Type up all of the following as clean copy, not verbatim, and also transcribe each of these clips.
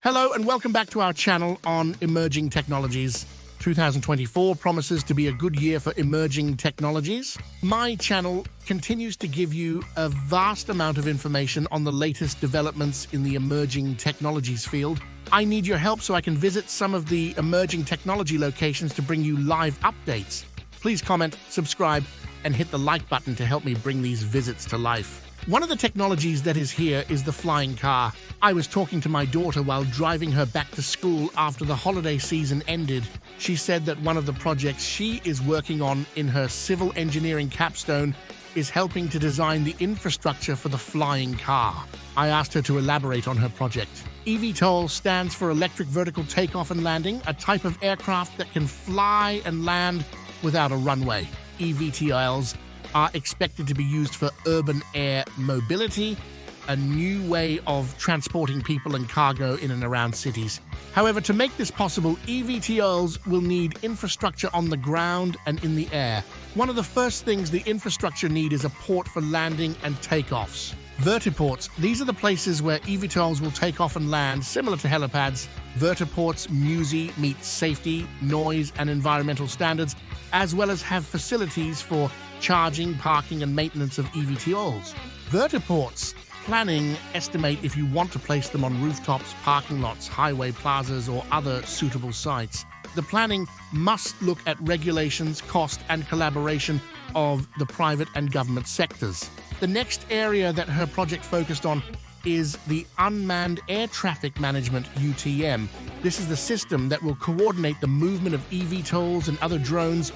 Hello and welcome back to our channel on Emerging Technologies. 2024 promises to be a good year for emerging technologies. My channel continues to give you a vast amount of information on the latest developments in the emerging technologies field. I need your help so I can visit some of the emerging technology locations to bring you live updates. Please comment, subscribe, and hit the like button to help me bring these visits to life. One of the technologies that is here is the flying car. I was talking to my daughter while driving her back to school after the holiday season ended. She said that one of the projects she is working on in her civil engineering capstone is helping to design the infrastructure for the flying car. I asked her to elaborate on her project. eVTOL stands for Electric Vertical Takeoff and Landing, a type of aircraft that can fly and land without a runway. eVTOLs are expected to be used for urban air mobility, a new way of transporting people and cargo in and around cities. However, to make this possible, eVTOLs will need infrastructure on the ground and in the air. One of the first things the infrastructure need is a port for landing and takeoffs. Vertiports, these are the places where eVTOLs will take off and land, similar to helipads. Vertiports meet safety, noise, and environmental standards, as well as have facilities for charging, parking, and maintenance of eVTOLs. Vertiports planning estimate if you want to place them on rooftops, parking lots, highway plazas, or other suitable sites. The planning must look at regulations, cost, and collaboration of the private and government sectors. The next area that her project focused on is the Unmanned Air Traffic Management, UTM. This is the system that will coordinate the movement of eVTOLs and other drones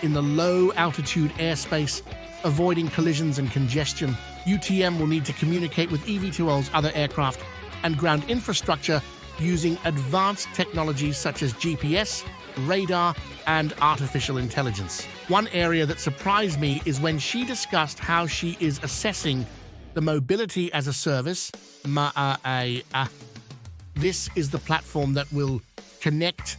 in the low-altitude airspace, avoiding collisions and congestion. UTM will need to communicate with eVTOLs, other aircraft, and ground infrastructure using advanced technologies such as GPS, radar, and artificial intelligence. One area that surprised me is when she discussed how she is assessing the mobility as a service, MaaS. This is the platform that will connect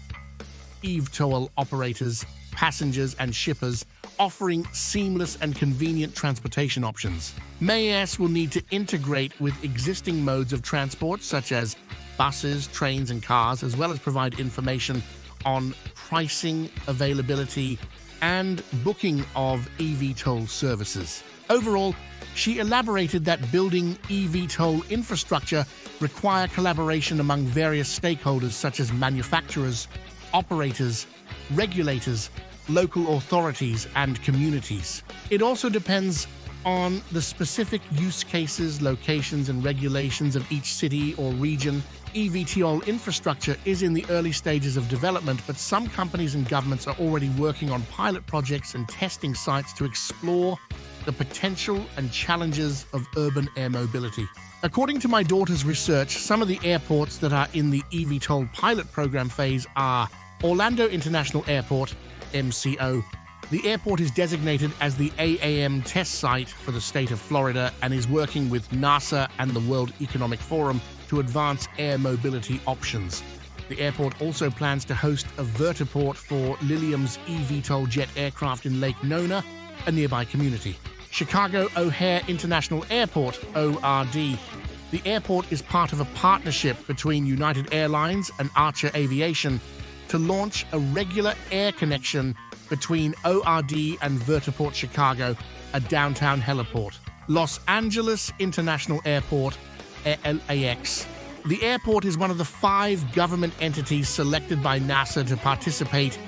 eVTOL operators, passengers, and shippers, offering seamless and convenient transportation options. MaaS will need to integrate with existing modes of transport such as buses, trains, and cars, as well as provide information on pricing, availability, and booking of eVTOL services. Overall, she elaborated that building eVTOL infrastructure require collaboration among various stakeholders such as manufacturers, operators, regulators, local authorities, and communities. It also depends on the specific use cases, locations, and regulations of each city or region. eVTOL infrastructure is in the early stages of development, but some companies and governments are already working on pilot projects and testing sites to explore the potential and challenges of urban air mobility. According to my daughter's research, some of the airports that are in the eVTOL pilot program phase are Orlando International Airport, MCO. The airport is designated as the AAM test site for the state of Florida and is working with NASA and the World Economic Forum to advance air mobility options. The airport also plans to host a vertiport for Lilium's eVTOL jet aircraft in Lake Nona, a nearby community. Chicago O'Hare International Airport, ORD. The airport is part of a partnership between United Airlines and Archer Aviation to launch a regular air connection between ORD and Vertiport Chicago, a downtown heliport. Los Angeles International Airport, LAX. The airport is one of the 5 government entities selected by NASA to participate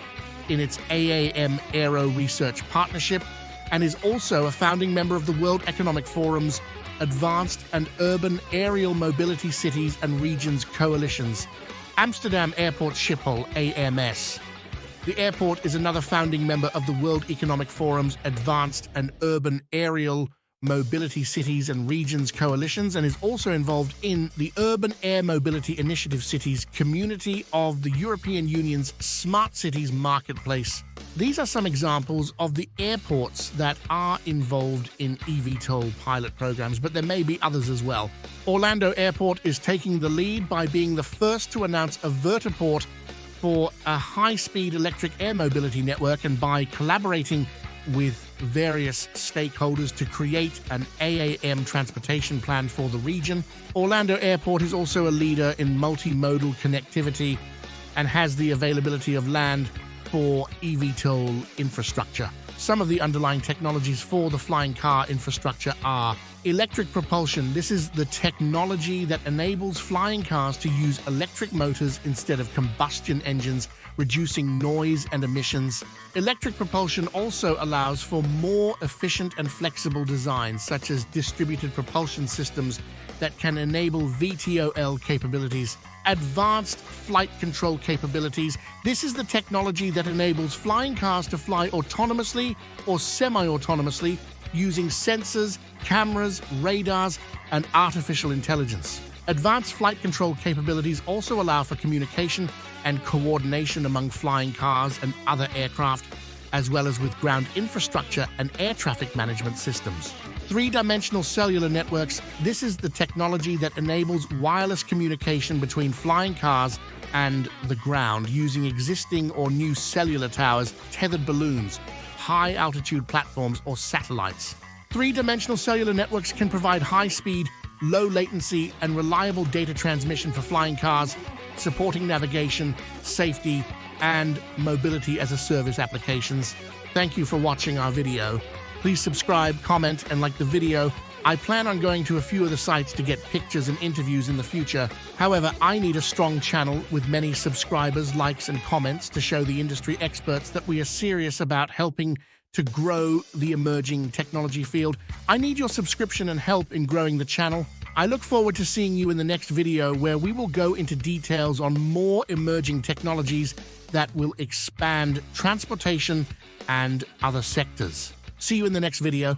in its AAM Aero Research Partnership and is also a founding member of the World Economic Forum's Advanced and Urban Aerial Mobility Cities and Regions Coalitions. Amsterdam Airport Schiphol, AMS. The airport is another founding member of the World Economic Forum's Advanced and Urban Aerial Mobility Cities and Regions Coalitions and is also involved in the Urban Air Mobility Initiative Cities community of the European Union's Smart Cities Marketplace. These are some examples of the airports that are involved in eVTOL pilot programs, but there may be others as well. Orlando Airport is taking the lead by being the first to announce a vertiport for a high-speed electric air mobility network and by collaborating with various stakeholders to create an AAM transportation plan for the region. Orlando Airport is also a leader in multimodal connectivity and has the availability of land for eVTOL infrastructure. Some of the underlying technologies for the flying car infrastructure are electric propulsion. This is the technology that enables flying cars to use electric motors instead of combustion engines, reducing noise and emissions. Electric propulsion also allows for more efficient and flexible designs, such as distributed propulsion systems that can enable VTOL capabilities. Advanced flight control capabilities. This is the technology that enables flying cars to fly autonomously or semi-autonomously using sensors, cameras, radars, and artificial intelligence. Advanced flight control capabilities also allow for communication and coordination among flying cars and other aircraft, as well as with ground infrastructure and air traffic management systems. Three-dimensional cellular networks. This is the technology that enables wireless communication between flying cars and the ground using existing or new cellular towers, tethered balloons, high-altitude platforms, or satellites. Three-dimensional cellular networks can provide high-speed, low-latency, and reliable data transmission for flying cars, supporting navigation, safety, and mobility-as-a-service applications. Thank you for watching our video. Please subscribe, comment, and like the video. I plan on going to a few of the sites to get pictures and interviews in the future. However, I need a strong channel with many subscribers, likes, and comments to show the industry experts that we are serious about helping to grow the emerging technology field. I need your subscription and help in growing the channel. I look forward to seeing you in the next video, where we will go into details on more emerging technologies that will expand transportation and other sectors. See you in the next video.